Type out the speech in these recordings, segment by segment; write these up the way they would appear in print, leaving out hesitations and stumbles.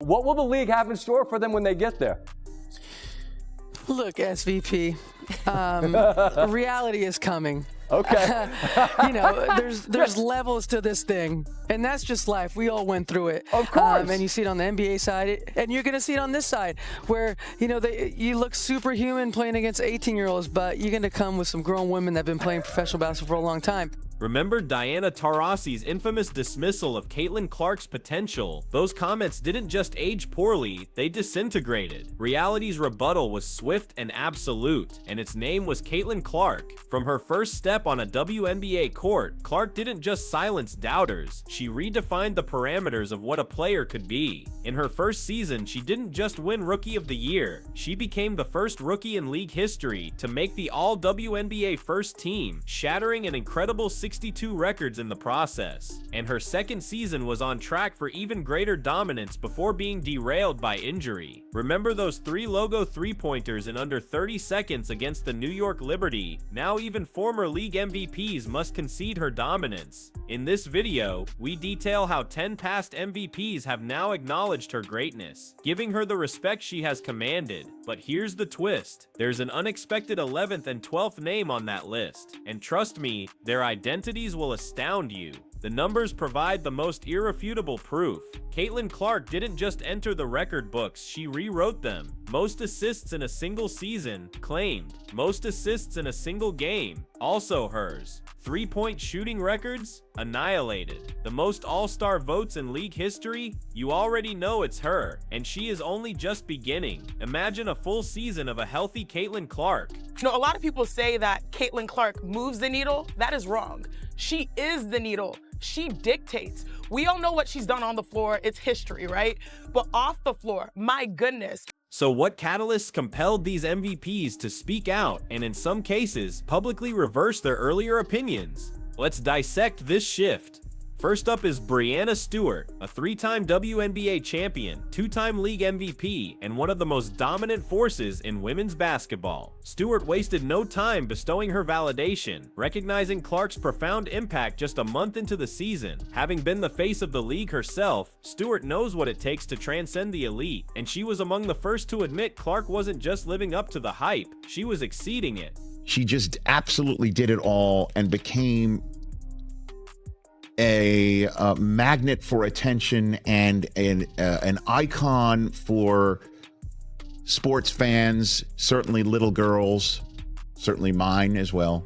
What will the league have in store for them when they get there? Look, SVP, reality is coming. Okay. You know, there's levels to this thing, and that's just life. We all went through it. Of course. And you see it on the NBA side, and you're going to see it on this side, where, you know, you look superhuman playing against 18-year-olds, but you're going to come with some grown women that have been playing professional basketball for a long time. Remember Diana Taurasi's infamous dismissal of Caitlin Clark's potential? Those comments didn't just age poorly, they disintegrated. Reality's rebuttal was swift and absolute, and its name was Caitlin Clark. From her first step on a WNBA court, Clark didn't just silence doubters, she redefined the parameters of what a player could be. In her first season, she didn't just win Rookie of the Year, she became the first rookie in league history to make the All-WNBA first team, shattering an incredible 62 records in the process. And her second season was on track for even greater dominance before being derailed by injury. Remember those 3-logo three-pointers in under 30 seconds against the New York Liberty? Now even former league MVPs must concede her dominance. In this video, we detail how 10 past MVPs have now acknowledged her greatness, giving her the respect she has commanded. But here's the twist. There's an unexpected 11th and 12th name on that list. And trust me, their identities will astound you. The numbers provide the most irrefutable proof. Caitlin Clark didn't just enter the record books, she rewrote them. Most assists in a single season, claimed. Most assists in a single game, also hers. 3-point shooting records, annihilated. The most all-star votes in league history, you already know it's her, and she is only just beginning. Imagine a full season of a healthy Caitlin Clark. You know, a lot of people say that Caitlin Clark moves the needle. That is wrong. She is the needle. She dictates. We all know what she's done on the floor. It's history, right? But off the floor, my goodness. So what catalysts compelled these MVPs to speak out and in some cases publicly reverse their earlier opinions? Let's dissect this shift. First up is Breanna Stewart, a 3-time WNBA champion, 2-time league MVP, and one of the most dominant forces in women's basketball. Stewart wasted no time bestowing her validation, recognizing Clark's profound impact just a month into the season. Having been the face of the league herself, Stewart knows what it takes to transcend the elite, and she was among the first to admit Clark wasn't just living up to the hype, she was exceeding it. She just absolutely did it all and became a magnet for attention and an icon for sports fans, certainly little girls, certainly mine as well,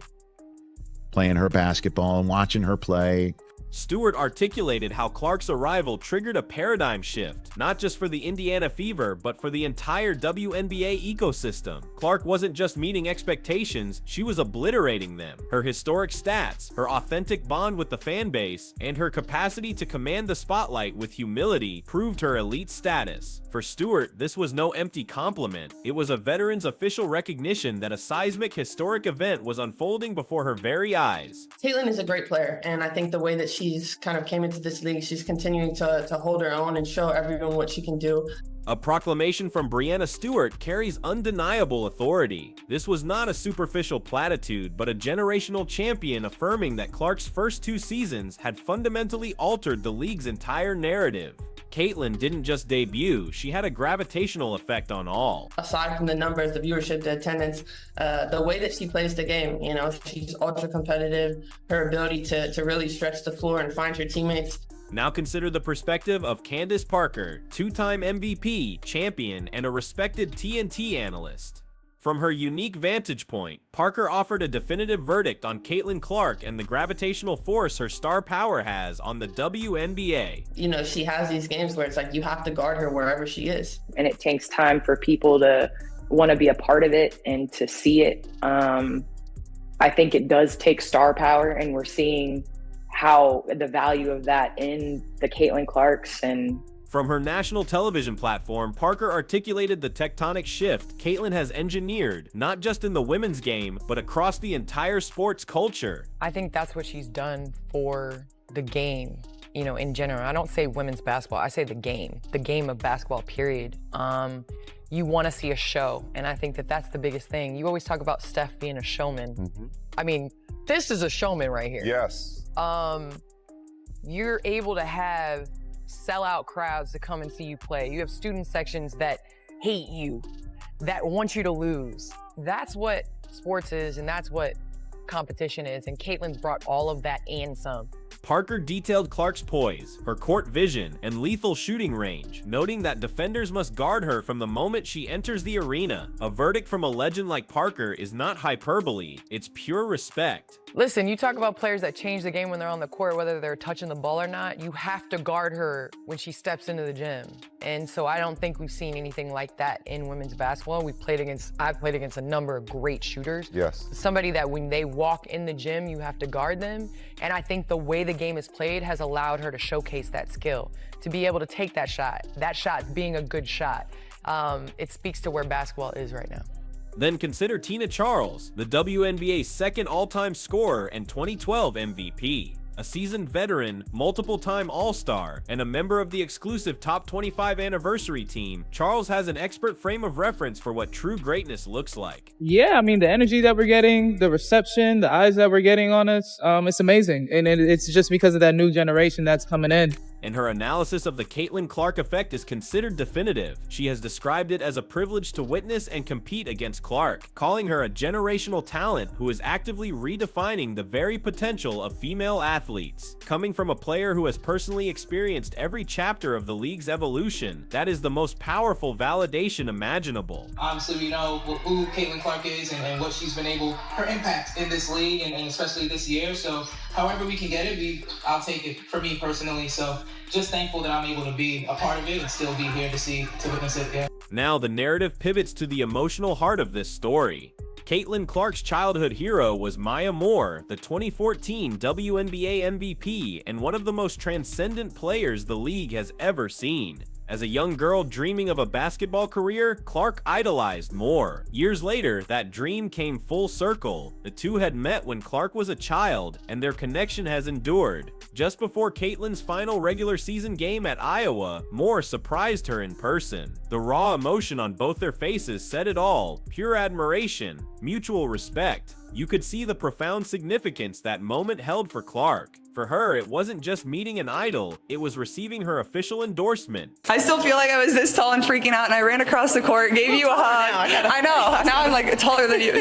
playing her basketball and watching her play. Stewart articulated how Clark's arrival triggered a paradigm shift, not just for the Indiana Fever, but for the entire WNBA ecosystem. Clark wasn't just meeting expectations, she was obliterating them. Her historic stats, her authentic bond with the fan base, and her capacity to command the spotlight with humility proved her elite status. For Stewart, this was no empty compliment. It was a veteran's official recognition that a seismic historic event was unfolding before her very eyes. Caitlin is a great player, and I think the way that she's kind of came into this league, she's continuing to hold her own and show everyone what she can do. A proclamation from Breanna Stewart carries undeniable authority. This was not a superficial platitude, but a generational champion affirming that Clark's first 2 seasons had fundamentally altered the league's entire narrative. Caitlin didn't just debut, she had a gravitational effect on all. Aside from the numbers, the viewership, the attendance, the way that she plays the game, you know, she's ultra competitive, her ability to really stretch the floor and find her teammates. Now consider the perspective of Candace Parker, 2-time MVP, champion, and a respected TNT analyst. From her unique vantage point, Parker offered a definitive verdict on Caitlin Clark and the gravitational force her star power has on the WNBA. You know, she has these games where it's like you have to guard her wherever she is. And it takes time for people to want to be a part of it and to see it. I think it does take star power, and we're seeing how the value of that in the Caitlin Clarks. And from her national television platform, Parker articulated the tectonic shift Caitlin has engineered, not just in the women's game, but across the entire sports culture. I think that's what she's done for the game, you know, in general. I don't say women's basketball, I say the game of basketball, period. You want to see a show, and I think that that's the biggest thing. You always talk about Steph being a showman. Mm-hmm. I mean, this is a showman right here. Yes. You're able to have sellout crowds to come and see you play. You have student sections that hate you, that want you to lose. That's what sports is, and that's what competition is. And Caitlin's brought all of that and some. Parker detailed Clark's poise, her court vision, and lethal shooting range, noting that defenders must guard her from the moment she enters the arena. A verdict from a legend like Parker is not hyperbole, it's pure respect. Listen, you talk about players that change the game when they're on the court, whether they're touching the ball or not. You have to guard her when she steps into the gym. And so I don't think we've seen anything like that in women's basketball. I've played against a number of great shooters. Yes. Somebody that when they walk in the gym, you have to guard them. And I think the way the game is played has allowed her to showcase that skill, to be able to take that shot being a good shot. It speaks to where basketball is right now. Then consider Tina Charles, the WNBA's second all-time scorer and 2012 MVP. A seasoned veteran, multiple-time All-Star, and a member of the exclusive Top 25 anniversary team, Charles has an expert frame of reference for what true greatness looks like. Yeah, I mean, the energy that we're getting, the reception, the eyes that we're getting on us, it's amazing. And it's just because of that new generation that's coming in. And her analysis of the Caitlin Clark effect is considered definitive. She has described it as a privilege to witness and compete against Clark, calling her a generational talent who is actively redefining the very potential of female athletes. Coming from a player who has personally experienced every chapter of the league's evolution, that is the most powerful validation imaginable. Obviously, we know who Caitlin Clark is and what she's been able, her impact in this league and especially this year. So however we can get it, I'll take it for me personally. So just thankful that I'm able to be a part of it and still be here to witness it. Yeah. Now the narrative pivots to the emotional heart of this story. Caitlin Clark's childhood hero was Maya Moore, the 2014 WNBA MVP and one of the most transcendent players the league has ever seen. As a young girl dreaming of a basketball career, Clark idolized Moore. Years later, that dream came full circle. The two had met when Clark was a child, and their connection has endured. Just before Caitlin's final regular season game at Iowa, Moore surprised her in person. The raw emotion on both their faces said it all: pure admiration, mutual respect. You could see the profound significance that moment held for Clark. For her, it wasn't just meeting an idol, it was receiving her official endorsement. I still feel like I was this tall and freaking out, and I ran across the court, gave you a hug. I know, now I'm like taller than you.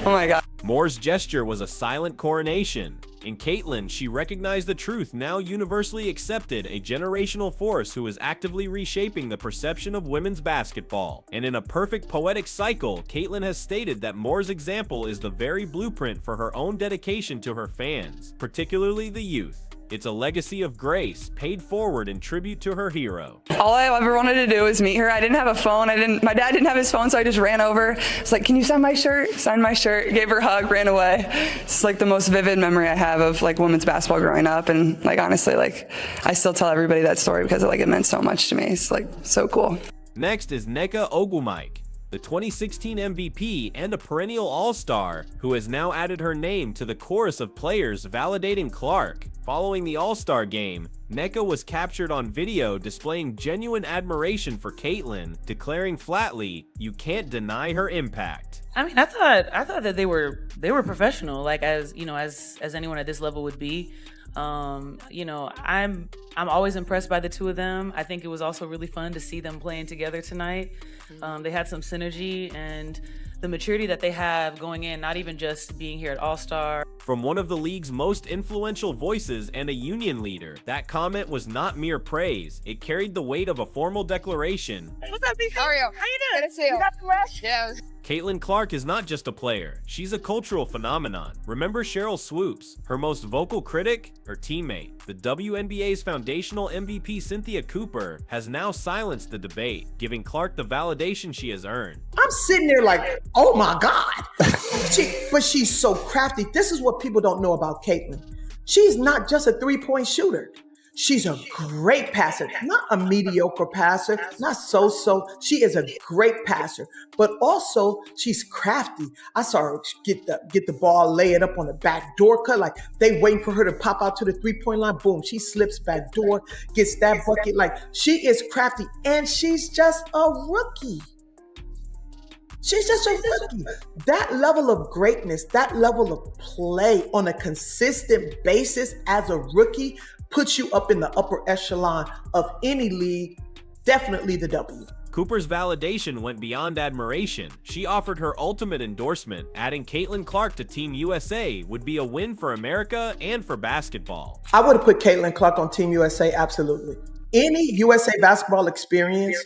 Oh my God. Moore's gesture was a silent coronation. In Caitlin, she recognized the truth now universally accepted, a generational force who is actively reshaping the perception of women's basketball. And in a perfect poetic cycle, Caitlin has stated that Moore's example is the very blueprint for her own dedication to her fans, particularly the youth. It's a legacy of grace, paid forward in tribute to her hero. All I ever wanted to do was meet her. I didn't have a phone. My dad didn't have his phone, so I just ran over. It's like, can you sign my shirt? Signed my shirt, gave her a hug, ran away. It's like the most vivid memory I have of like women's basketball growing up. And like, honestly, like I still tell everybody that story because it meant so much to me. It's like so cool. Next is Nneka Ogwumike, the 2016 MVP and a perennial All-Star, who has now added her name to the chorus of players validating Clark. Following the All-Star game, Nneka was captured on video displaying genuine admiration for Caitlin, declaring flatly, "You can't deny her impact." I mean, I thought that they were professional, like as anyone at this level would be. I'm always impressed by the two of them. I think it was also really fun to see them playing together tonight. They had some synergy and the maturity that they have going in, not even just being here at All-Star. From one of the league's most influential voices and a union leader, that comment was not mere praise. It carried the weight of a formal declaration. What's up, BC? How are you? How you doing? Good to see you. You got the rest? Yeah. Caitlin Clark is not just a player, she's a cultural phenomenon. Remember Cheryl Swoops, her most vocal critic, her teammate. The WNBA's foundational MVP Cynthia Cooper has now silenced the debate, giving Clark the validation she has earned. I'm sitting there like, oh my God. But she's so crafty. This is what people don't know about Caitlin. She's not just a three-point shooter. She's a great passer, not a mediocre passer, not so-so. She is a great passer, but also she's crafty. I saw her get the ball, lay it up on the back door cut, like they waiting for her to pop out to the three-point line. Boom, she slips back door, gets that bucket. Like she is crafty, and she's just a rookie. She's just a rookie. That level of greatness, that level of play on a consistent basis as a rookie puts you up in the upper echelon of any league, definitely the W. Cooper's validation went beyond admiration. She offered her ultimate endorsement. Adding Caitlin Clark to Team USA would be a win for America and for basketball. I would have put Caitlin Clark on Team USA, absolutely. Any USA basketball experience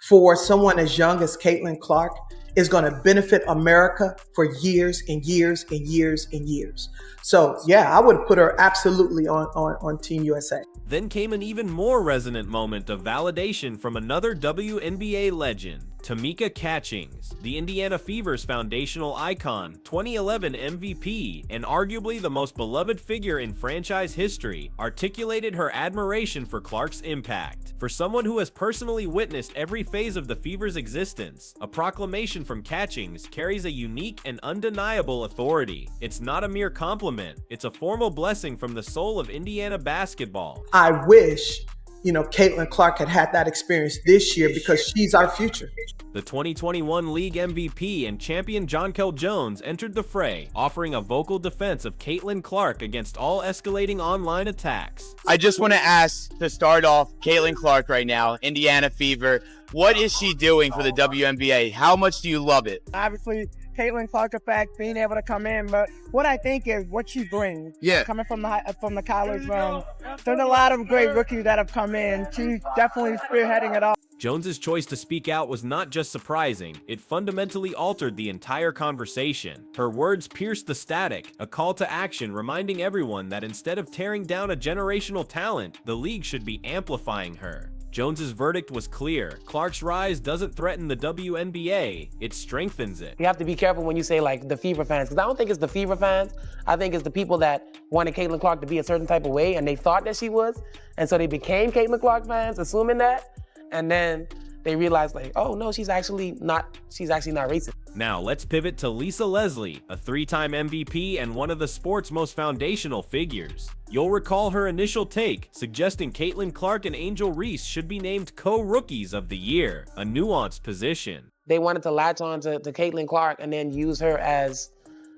for someone as young as Caitlin Clark is going to benefit America for years and years and years and years. So, yeah, I would have put her absolutely on Team USA. Then came an even more resonant moment of validation from another WNBA legend, Tamika Catchings, the Indiana Fever's foundational icon, 2011 MVP, and arguably the most beloved figure in franchise history, articulated her admiration for Clark's impact. For someone who has personally witnessed every phase of the Fever's existence, a proclamation from Catchings carries a unique and undeniable authority. It's not a mere compliment, it's a formal blessing from the soul of Indiana basketball. I wish, Caitlin Clark had that experience this year because she's our future. The 2021 League MVP and champion Jonquel Jones entered the fray, offering a vocal defense of Caitlin Clark against all escalating online attacks. I just want to ask, to start off, Caitlin Clark right now, Indiana Fever, what is she doing for the WNBA? How much do you love it? Obviously, Caitlin Clark effect, being able to come in, but what I think is what she brings. Yeah. Coming from the college realm, there's a lot of great rookies that have come in. She's definitely spearheading it all. Jones's choice to speak out was not just surprising, it fundamentally altered the entire conversation. Her words pierced the static, a call to action reminding everyone that instead of tearing down a generational talent, the league should be amplifying her. Jones's verdict was clear. Clark's rise doesn't threaten the WNBA, it strengthens it. You have to be careful when you say like the Fever fans, because I don't think it's the Fever fans. I think it's the people that wanted Caitlin Clark to be a certain type of way and they thought that she was. And so they became Caitlin Clark fans, assuming that. And then they realized like, oh no, she's actually not racist. Now let's pivot to Lisa Leslie, a 3-time MVP and one of the sport's most foundational figures. You'll recall her initial take, suggesting Caitlin Clark and Angel Reese should be named co-rookies of the year, a nuanced position. They wanted to latch on to Caitlin Clark and then use her as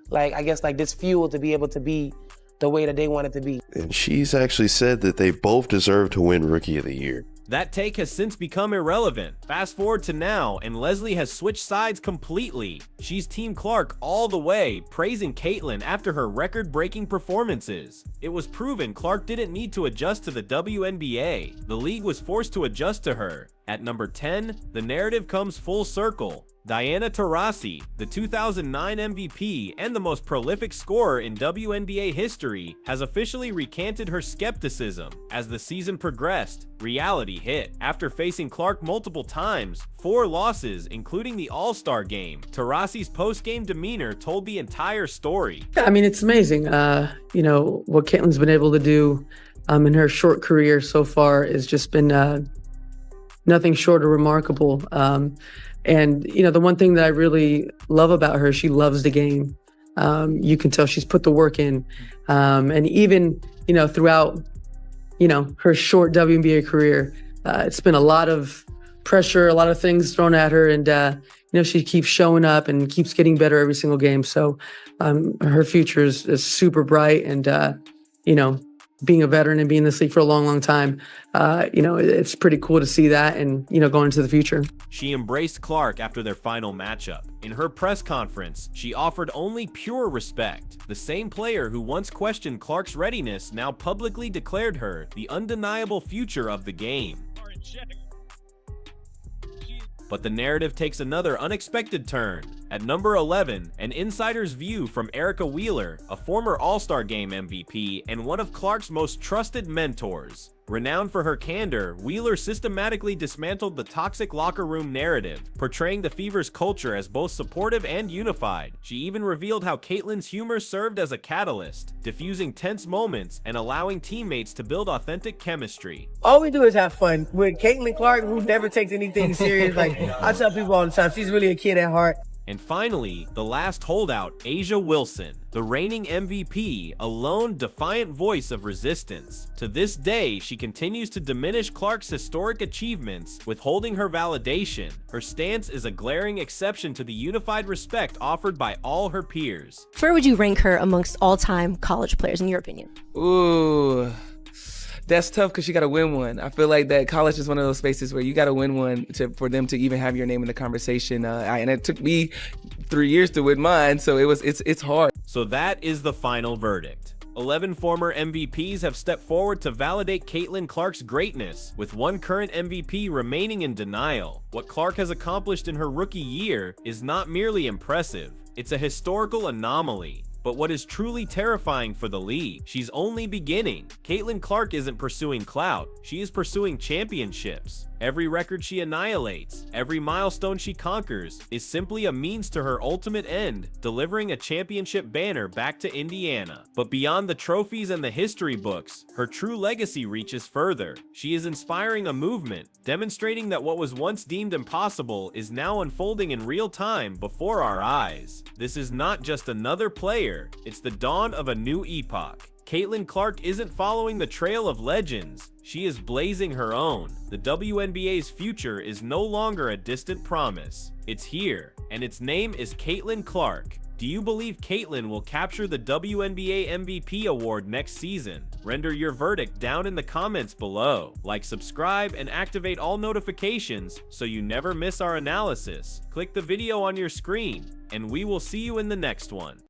this fuel to be able to be the way that they wanted to be. And she's actually said that they both deserve to win Rookie of the Year. That take has since become irrelevant. Fast forward to now, and Leslie has switched sides completely. She's Team Clark all the way, praising Caitlin after her record-breaking performances. It was proven Clark didn't need to adjust to the WNBA. The league was forced to adjust to her. At number 10, the narrative comes full circle. Diana Taurasi, the 2009 MVP and the most prolific scorer in WNBA history, has officially recanted her skepticism. As the season progressed, reality hit. After facing Clark multiple times, 4 losses, including the All-Star game, Taurasi's post-game demeanor told the entire story. I mean, it's amazing. What Caitlin's been able to do in her short career so far has just been nothing short of remarkable. And, the one thing that I really love about her, she loves the game. You can tell she's put the work in. And even, throughout, her short WNBA career, it's been a lot of pressure, a lot of things thrown at her. And, she keeps showing up and keeps getting better every single game. So her future is super bright. And, being a veteran and being in this league for a long, long time, it's pretty cool to see that and, going into the future. She embraced Clark after their final matchup. In her press conference, she offered only pure respect. The same player who once questioned Clark's readiness now publicly declared her the undeniable future of the game. But the narrative takes another unexpected turn. At number 11, an insider's view from Erica Wheeler, a former All-Star Game MVP and one of Clark's most trusted mentors. Renowned for her candor, Wheeler systematically dismantled the toxic locker room narrative, portraying the Fever's culture as both supportive and unified. She even revealed how Caitlin's humor served as a catalyst, diffusing tense moments and allowing teammates to build authentic chemistry. All we do is have fun. With Caitlin Clark, who never takes anything serious, I tell people all the time, she's really a kid at heart. And finally, the last holdout, Asia Wilson, the reigning MVP, a lone, defiant voice of resistance. To this day, she continues to diminish Clark's historic achievements, withholding her validation. Her stance is a glaring exception to the unified respect offered by all her peers. Where would you rank her amongst all-time college players, in your opinion? Ooh. That's tough because you got to win one. I feel like that college is one of those spaces where you got to win one for them to even have your name in the conversation. And it took me 3 years to win mine, so it's hard. So that is the final verdict. 11 former MVPs have stepped forward to validate Caitlin Clark's greatness, with one current MVP remaining in denial. What Clark has accomplished in her rookie year is not merely impressive, it's a historical anomaly. But what is truly terrifying for the league, she's only beginning. Caitlin Clark isn't pursuing clout, she is pursuing championships. Every record she annihilates, every milestone she conquers, is simply a means to her ultimate end, delivering a championship banner back to Indiana. But beyond the trophies and the history books, her true legacy reaches further. She is inspiring a movement, demonstrating that what was once deemed impossible is now unfolding in real time before our eyes. This is not just another player, it's the dawn of a new epoch. Caitlin Clark isn't following the trail of legends, she is blazing her own. The WNBA's future is no longer a distant promise. It's here, and its name is Caitlin Clark. Do you believe Caitlin will capture the WNBA MVP award next season? Render your verdict down in the comments below. Like, subscribe, and activate all notifications so you never miss our analysis. Click the video on your screen, and we will see you in the next one.